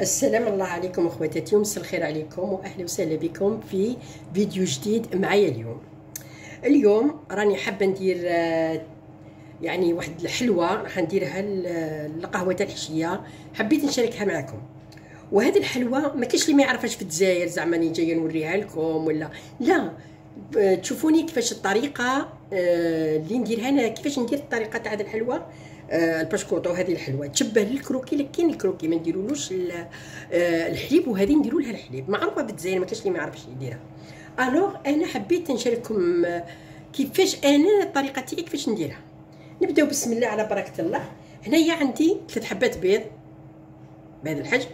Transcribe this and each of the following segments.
السلام الله عليكم اخواتاتي، ومساء الخير عليكم، واهلا وسهلا بكم في فيديو جديد معايا. اليوم راني حابه ندير يعني واحد الحلوه راح نديرها القهوه تاع العشيه. حبيت نشاركها معكم. وهذه الحلوه ما كاينش اللي ما يعرفهاش في الجزائر، زعما راني جايه نوريها لكم ولا لا. تشوفوني كيفاش الطريقه اللي نديرها انا، كيفاش ندير الطريقه تاع هذه الحلوه. الباشكوطو هذه الحلوه تشبه للكروكي، لكن الكروكي ما نديرولوش الحليب، وهذه نديروا لها الحليب. معروفه بالجزائر، ما كاينش اللي ما يعرفش يديرها. الوغ انا حبيت نشارككم كيفاش انا الطريقه تاعي كيفاش نديرها. نبداو بسم الله على بركه الله. هنايا عندي 3 حبات بيض بهذا الحجم،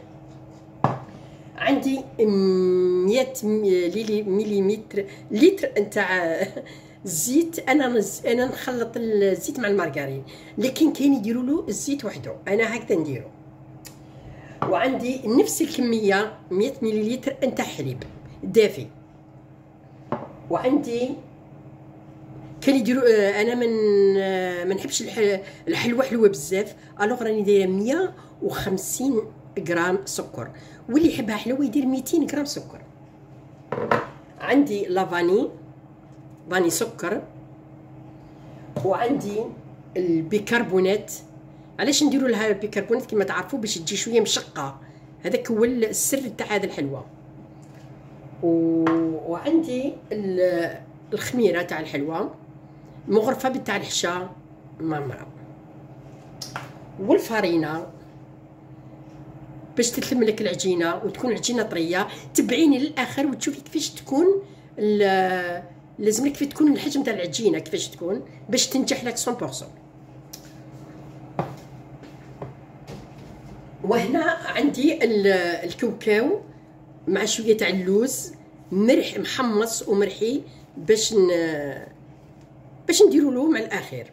عندي 100 مليمتر لتر نتاع الزيت. انا نخلط الزيت مع المارغرين، لكن كاين يديروا له الزيت وحده، انا هكذا نديرو. وعندي نفس الكميه 100 مليلتر نتاع حليب دافي. وعندي كاين يديروا انا ما نحبش الحلوه حلوه بزاف، الوغ راني دايره 150 غرام سكر، واللي يحبها حلوه يدير 200 غرام سكر. عندي لافاني فاني سكر، وعندي البيكربونات. علاش نديروا لها البيكربونات كما تعرفوا؟ باش تجي شويه مشقه، هذاك هو السر تاع هذه الحلوه. وعندي الخميره تاع الحلوه، مغرفه بتاع الحشا مامره، والفارينه باش تتلم لك العجينه وتكون العجينه طريه. تبعيني للاخر وتشوفي كيفاش تكون لازم لك كيف تكون الحجم تاع العجينه، كيفاش تكون باش تنجح لك 100%. وهنا عندي الكاوكاو مع شويه تاع اللوز مرح محمص ومرحي باش نديروا له مع الاخير.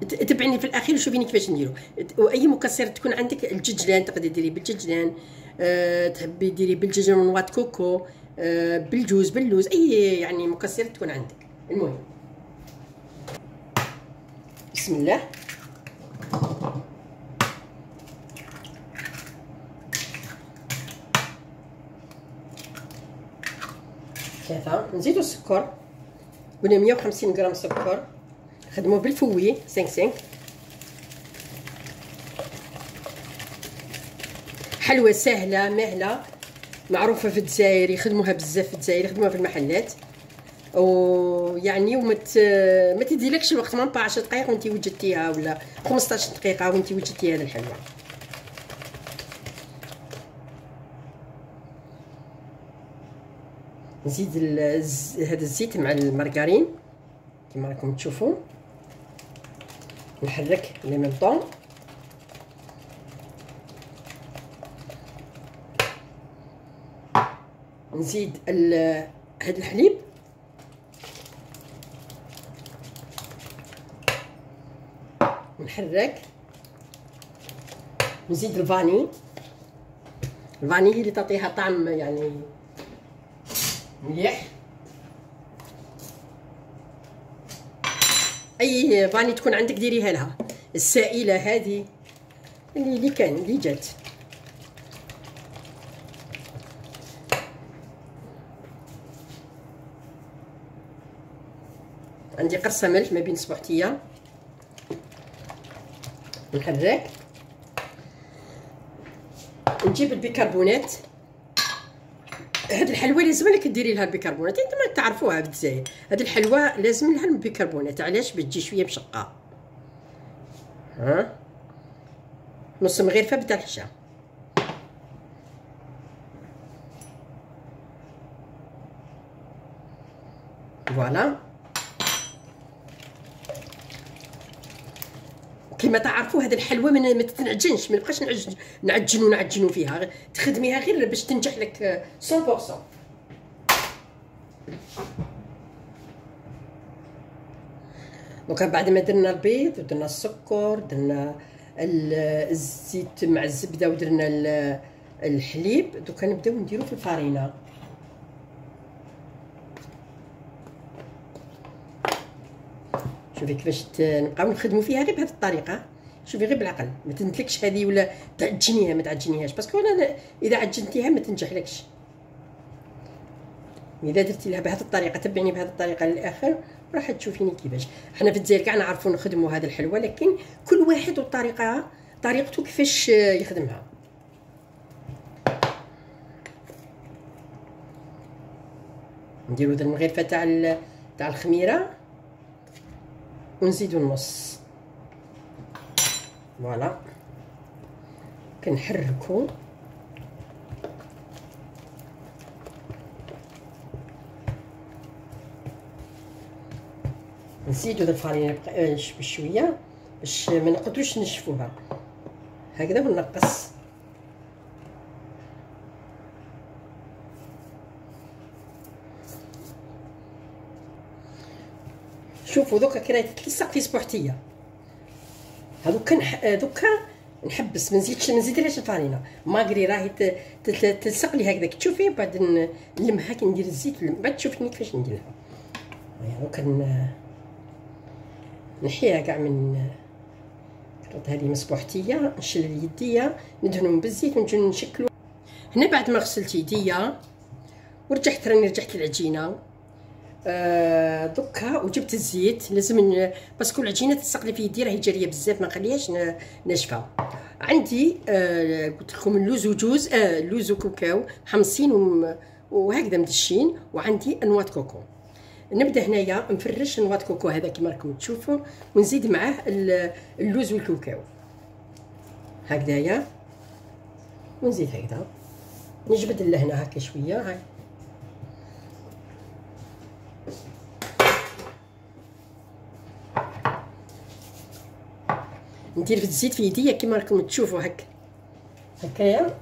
تبعني في الاخير وشوفيني كيفاش نديرو. واي مكسرات تكون عندك، الججلان تقدري ديري بالججلان، تحبي ديري بالجزر ونوات كوكو، بالجوز باللوز، اي يعني مكسرات تكون عندك. المهم بسم الله. ثلاثة نزيدو السكر، قلنا 150 غرام سكر، خدموه بالفوي 5 حلوه سهله مهله، معروفه في الجزائر، يخدموها بزاف في الجزائر، يخدموها في المحلات. ويعني ما تديلكش الوقت، ما 10 دقائق وانت وجدتيها، ولا 15 دقيقه وانت وجدتي هذه الحلوه. نزيد هذا الزيت مع المارغرين كما راكم تشوفوا، نحرك لي ميم طون. نزيد هذا الحليب، نحرك. نزيد الفاني هي اللي تعطيها طعم يعني مليح. اي فاني تكون عندك ديريها لها، السائله هذه اللي جات. عندي قرصه ملح ما بين صباحتيه، نحرك. نجيب البيكربونات. هاد الحلوه لازم لك ديري لها البيكربونات، انتما ما تعرفوها بالجزائر. هاد الحلوه لازم لها البيكربونات، علاش؟ باش تجي شويه مشقه. ها نص مغرفه بتاع الحشا. فوالا كما تعرفوا هذه الحلوه ما تتنعجنش، ما نبقاش نعجنوا فيها، تخدميها غير باش تنجح لك 100%. دونك بعد ما درنا البيض ودرنا السكر، درنا الزيت مع الزبده، ودرنا الحليب، دوكا نبداو نديرو في الفارينه. شوفي كيفاش نبقاو نخدموا فيها غير بهذه الطريقه. شوفي غير بالعقل، ما تنتلكش هذه ولا تعجنيها، ما تعجنيهاش باسكو انا اذا عجنتيها ما تنجحلكش. اذا درتي لها بهذه الطريقه، تبعني بهذه الطريقه للاخر راح تشوفيني كيفاش. حنا في الجزائر كاع نعرفوا نخدموا هذا الحلوى، لكن كل واحد طريقته كيفاش يخدمها. نديرو ذا المغرفه تاع الخميره ونزيدو النص. فوالا كنحركو نزيدو ذا الفرينه بشويه باش ما نقدروش نشفوها هكذا، ونقص. شوفوا دوكا كي راهي تتلصق في صبوحتيه، دوكا نحبس، ما نزيدلهاش الفرينه ماغري راهي تلصق لي هكذا. كي تشوفي بعد نلمها، كي ندير الزيت بعد تشوفيني كيفاش نديرها. دوكا نحيها كاع من هذه مصبوحتيه، نشل يديا ندهنهم بالزيت ونجي نشكلو. هنا بعد ما غسلت يديا راني رجعت للعجينه دوكا وجبت الزيت. لازم باسكو العجينه تلصق لي في يدي، راهي جاريه بزاف، ما نخليهاش ناشفه. عندي قلت لكم اللوز وجوز، اللوز وكاكاو حمصين وهكذا مدشين، وعندي انواط كوكو. نبدا هنايا نفرش نواة كوكو هذا كما راكم تشوفوا، ونزيد معاه اللوز والكاكاو هكذايا، ونزيد هكذا نجبد لهنا هكا شويه. هاك ندير في الزيت في يديا كما راكم تشوفوا هكايا،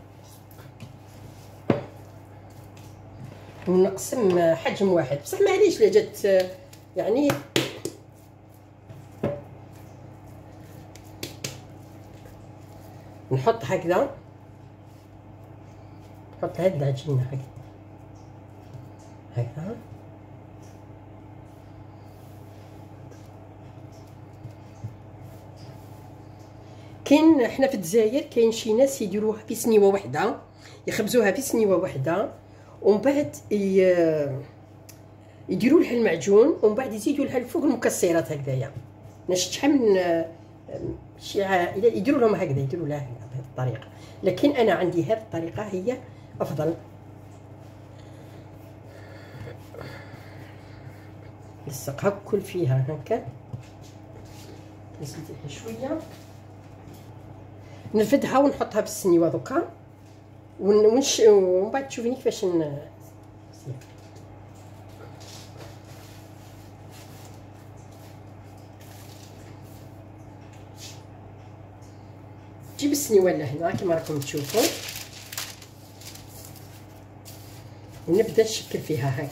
ونقسم حجم واحد. بصح معليش لا جات يعني نحط هكذا، نحط هاد العجينه هكذا كاين حنا في الجزائر كاين شي ناس يديروها في سنيوه واحده، يخبزوها في سنيوه واحده، ومن بعد يديروا لها المعجون، ومن بعد يزيدوا لها الفوق المكسرات هكذايا. نشت شحال من شي عائله يديروا لهم هكذا، يديروا لها بهذه الطريقه، لكن انا عندي هذه الطريقه هي افضل. نلصقها كل فيها هكا، نزيدها شويه، نرفدها ونحطها بالسنيوه دوكا، ومن بعد تشوفيني كيفاش نجيب السنيوه لهنا كما راكم تشوفوا، ونبدا نشكل فيها. هاي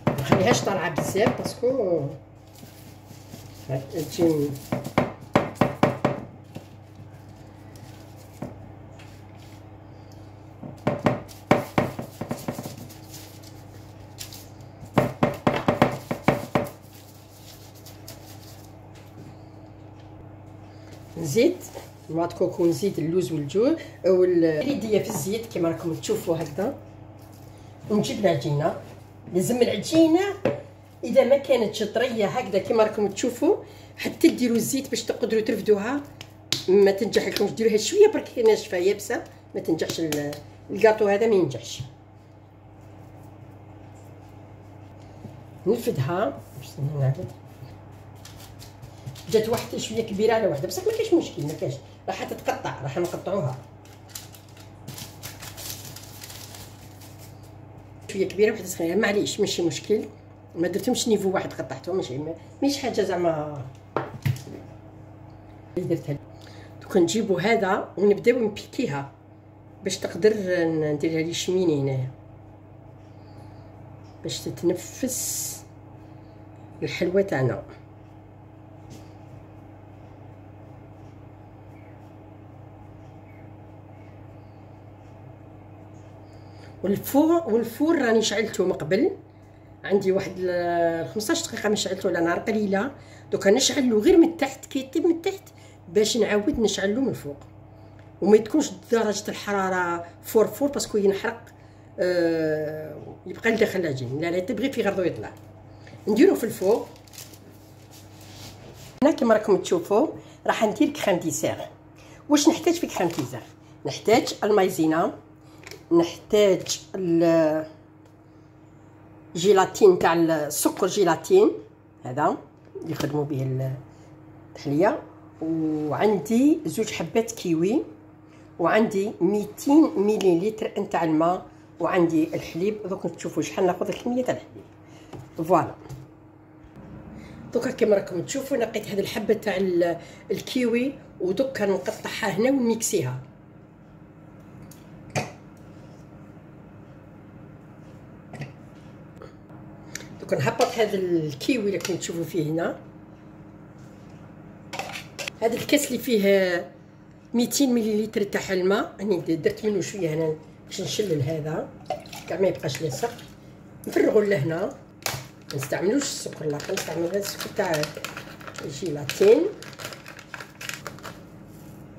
ما نخليهاش طالعه بزاف باسكو تجي نزيد نواة كوكو، نزيد اللوز والجوز واليديه في الزيت كما راكم تشوفوا هكذا، ونجيب العجينه. لازم العجينه اذا ما كانتش طريه هكذا كما راكم تشوفوا، حتى ديروا الزيت باش تقدروا ترفدوها ما تنجح لكمش. ديروها شويه برك ناشفه يابسه ما تنجحش، الكاطو هذا ما ينجحش. نرفدها باش نعرف جات واحده شويه كبيره على واحده، بصح ما كاينش مشكل، ما كاينش، راح تتقطع، راح نقطعوها شويه كبيره وحده صغيره، معليش ماشي مشكل. ما درتهمش نيفو واحد قطعتهم، ماشي حاجه زعما درتها. دوك نجيبو هذا ونبداو نبيكيها باش تقدر نديرها لي شميني هنايا باش تتنفس الحلوه تاعنا. والفور راني شعلته من قبل عندي واحد 15 دقيقه ما شعلته على نار قليله. دوكا نشعلو غير من التحت كي يطيب من التحت باش نعاود نشعلو من الفوق، وما تكونش درجه الحراره فور باسكو ينحرق يبقى لداخل العجين. لا يطيب غير في غرضو يطلع. نديرو في الفوق. هنا كما راكم تشوفوا راح ندير كريم ديسير. واش نحتاج في كريم ديسير؟ نحتاج المايزينا، نحتاج الجيلاتين تاع السكر، جيلاتين هذا اللي يخدموا به التحليه، وعندي 2 حبات كيوي، وعندي 200 مليلتر نتاع الماء، وعندي الحليب. دوك تشوفوا شحال ناخذ الكميه تاع الحليب. فوالا دوكا كما راكم تشوفوا نقيت هذه الحبه تاع الكيوي، ودوكا نقطعها هنا ونميكسيها. دوكا نهبط هذا الكيوي اللي راكم تشوفوا فيه هنا. هذا الكاس اللي فيه 200 مليلتر تاع الماء، راني درت منه شويه هنا باش نشلل هذا كاع ما يبقاش لاصق. نفرغوا لهنا، ما نستعملوش السكر لا، نستعمل هذا السكر تاع الجيلاتين.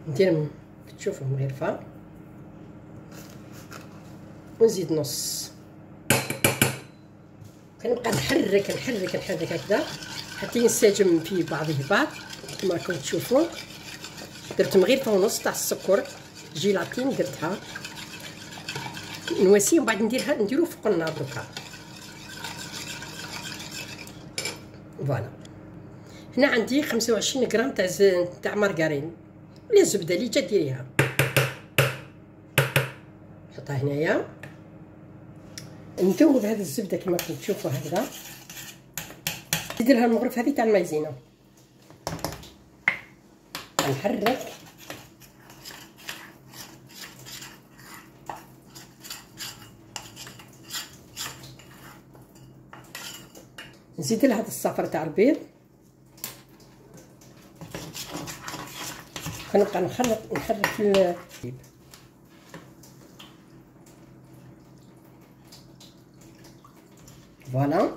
ندير تشوفوا مغرفه ونزيد نص. كنبقى نحرك نحرك نحرك هكذا حتى ينسجم في بعضه البعض. كما راكم تشوفوا درت مغرفه ونص تاع السكر جيلاتين درتها نواسيه، ومن بعد نديرو فوق النار دوكا. فوالا هنا عندي 25 غرام تاع مارغرين ولا زبده اللي جا ديريها، نحطها هنايا. نذوب هذه الزبده كما راكم تشوفوا هكذا. ندير لها المغرف هذه تاع المايزينا، نحرك نزيد لها هذا الصفر تاع البيض. كنبقى نحرك في الحليب. فوالا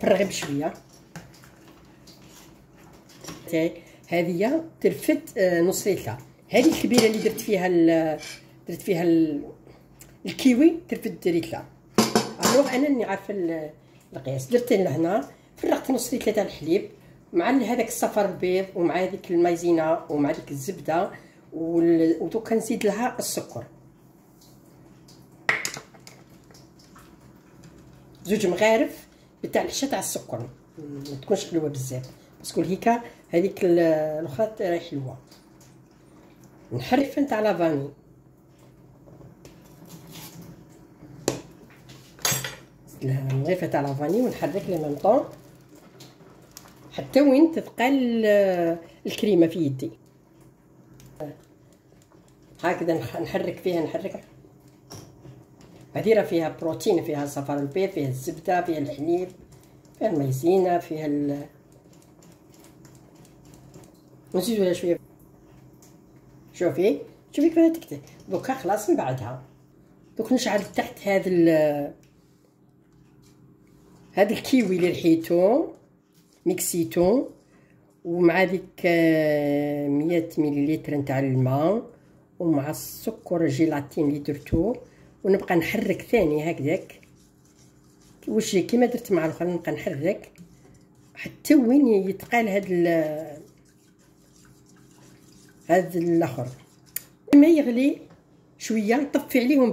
فرغي بشويه. هذه ترفد نص لتر. هذه الكبيره اللي درت فيها الكيوي ترفد لتر. الوغ انا راني عارفه القياس. درت لهنا فرغت نص لتر تاع الحليب مع هذاك الصفر البيض ومع هذيك المايزينا ومع ديك الزبده، ودوكا نزيد لها السكر. 2 مغارف بتاع الحشا تاع السكر، ما تكونش حلوه بزاف باسكو هيكا هذيك الاخرى راهي حلوه. نحرك تاع لافاني، لها مغرفه تاع لافاني ونحرك لي ميم طون حتى وين تثقل الكريمه في يدي هكذا. نحرك فيها نحرك. هذه راه فيها بروتين، فيها صفار البيض، فيها الزبده، فيها الحليب، فيها المايزينا، فيها نزيدو لها شويه. شوفي كيف تكتب دوكا خلاص. من بعدها دوك نشعل تحت هذا الكيوي اللي رحيتو ميكسيتو، ومع ديك 100 مليلتر نتاع الماء، ومع السكر الجيلاتين اللي درتو، ونبقى نحرك ثاني هكذاك واش كيما درت مع الاخر. نبقى نحرك حتى وين يتقال هذا الاخر. لما يغلي شويه نطفي عليه ومن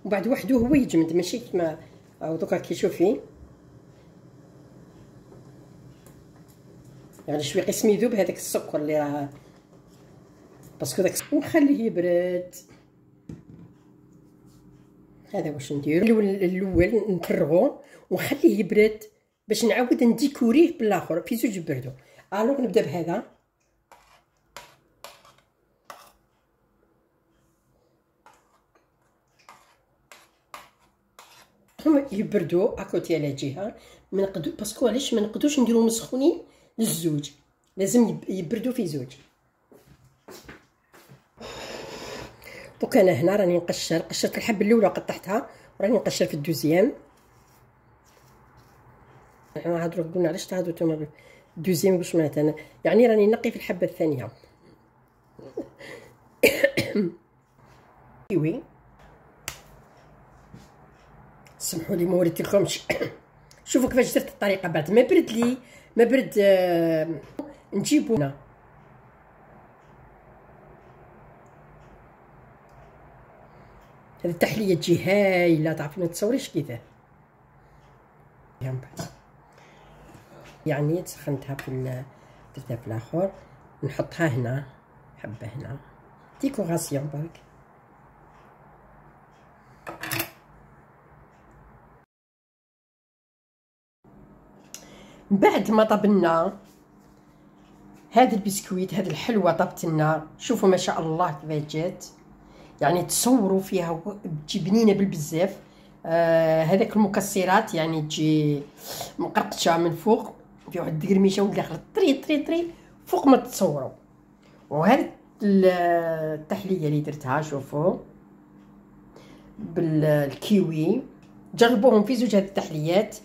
بعد وحده هو يجمد، ماشي كيما دوكا كي شوفي يعني شويه قسم يذوب هذاك السكر اللي راه باسكو داك ونخليه يبرد. هذا واش ندير. الاول نفرغو ونخليه يبرد باش نعاود نديكوريه بالاخر في 2 بردو. الوغ نبدا بهذا. هم يبردو اكوتي على جهه، ما نقدو باسكو علاش ما نقدوش نديرو مسخونين للزوج، لازم يبردو في 2. دوك انا هنا راني قشرت الحبه الاولى قطعتها وراني نقشر في الدوزيام. حنا نهضروا قلنا علاش تهضروا نتوما دوزيام باش معناتها يعني راني نقي في الحبه الثانيه. كيوي سمحوا لي ما وريتلكمش. شوفوا كيفاش درت الطريقه بعد ما برد لي ما برد. نجيبو هنا هذه التحليه تجي هايله، تعرفي ما تصوريش كيفاه يعني. سخنتها في درتها في الاخر، نحطها هنا حبه هنا ديكوراسيون برك. بعد ما طبنا هذا البسكويت، هذه الحلوه طبت لنا، شوفوا ما شاء الله كيفاش جات، يعني تصوروا فيها تجي بنينه بالبزاف. هذاك المكسرات يعني تجي مقرقشه من فوق، في واحد القرميشه من داخل طري طري طري فوق ما تتصوروا. وهذه التحليه اللي درتها شوفوا بالكيوي، جربوهم في زوج هذه التحليات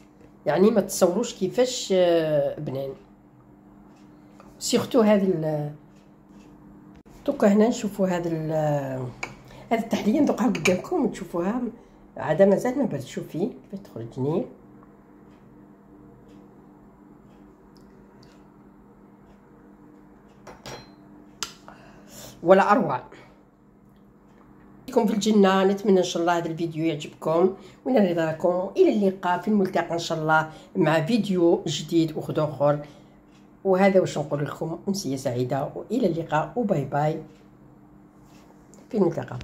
يعني ما تصوروش كيفاش بنان. سيرتو هذه دوكا هنا نشوفوا هذه التحليه ندوقها قدامكم وتشوفوها. عاد مازال ما برد، شوفي كيفاش تخرجني. ولا اروع لكم في الجنه. نتمنى ان شاء الله هذا الفيديو يعجبكم وينال رضاكم. الى اللقاء في الملتقى ان شاء الله مع فيديو جديد وخد اخر. وهذا واش نقول لكم، امسيه سعيده والى اللقاء وباي باي في الملتقى.